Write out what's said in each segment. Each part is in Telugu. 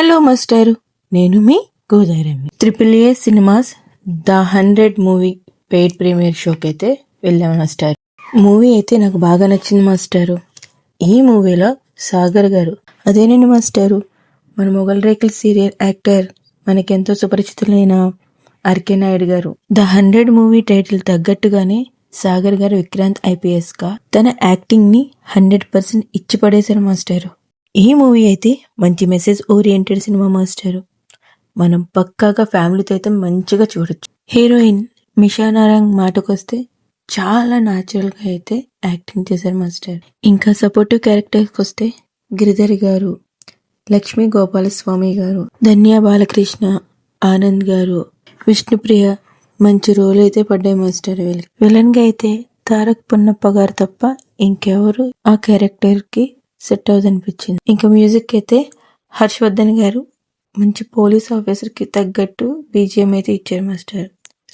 హలో మాస్టారు, నేను మీ Godavari. AAA cinemas the 100 movie paid premiere షోకి అయితే వెళ్ళాం మాస్టర్. మూవీ అయితే నాకు బాగా నచ్చింది మాస్టారు. ఈ మూవీలో సాగర్ గారు, అదేనండి మాస్టారు, మన మొగల్ రేకుల్ సీరియల్ యాక్టర్, మనకెంతో సుపరిచితులైన ఆర్కే నాయుడు గారు. ద 100 మూవీ టైటిల్ తగ్గట్టుగానే సాగర్ గారు విక్రాంత్ IPS గా తన యాక్టింగ్ ని 100% ఇచ్చి పడేశారు మాస్టారు. ఈ మూవీ అయితే మంచి మెసేజ్ ఓరియంటెడ్ సినిమా మాస్టారు. మనం పక్కాగా ఫ్యామిలీతో అయితే మంచిగా చూడొచ్చు. హీరోయిన్ మిషా నారంగ్ మాటకొస్తే చాలా న్యాచురల్ గా అయితే యాక్టింగ్ చేశారు మాస్టర్. ఇంకా సపోర్టివ్ క్యారెక్టర్స్ వస్తే గిరిధర్ గారు, లక్ష్మీ గోపాలస్వామి గారు, ధన్య బాలకృష్ణ, ఆనంద్ గారు, విష్ణుప్రియ మంచి రోల్ అయితే పడ్డాయి మాస్టర్. విలన్ గా అయితే తారక్ పున్నప్ప గారు తప్ప ఇంకెవరు ఆ క్యారెక్టర్ కి సెట్ అవుదనిపించింది. ఇంకా మ్యూజిక్ అయితే హర్షవర్ధన్ గారు మంచి పోలీస్ ఆఫీసర్ కి తగ్గట్టు BGM అయితే ఇచ్చారు మాస్టర్.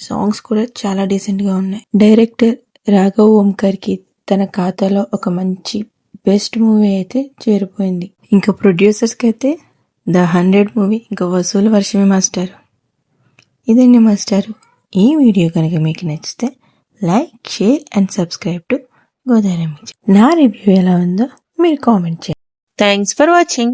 సాంగ్స్ కూడా చాలా డీసెంట్ గా ఉన్నాయి. డైరెక్టర్ రాఘవ్ ఓంకార్ కి తన ఖాతాలో ఒక మంచి బెస్ట్ మూవీ అయితే చేరిపోయింది. ఇంకా ప్రొడ్యూసర్స్ కి అయితే ద 100 మూవీ ఇంకా వసూలు వర్షమే మాస్టర్. ఇదండి మాస్టర్. ఈ వీడియో కనుక మీకు నచ్చితే like, share and subscribe to Godavari. నా రివ్యూ ఎలా ఉందో మీరు కామెంట్ చేయండి. Thanks for watching.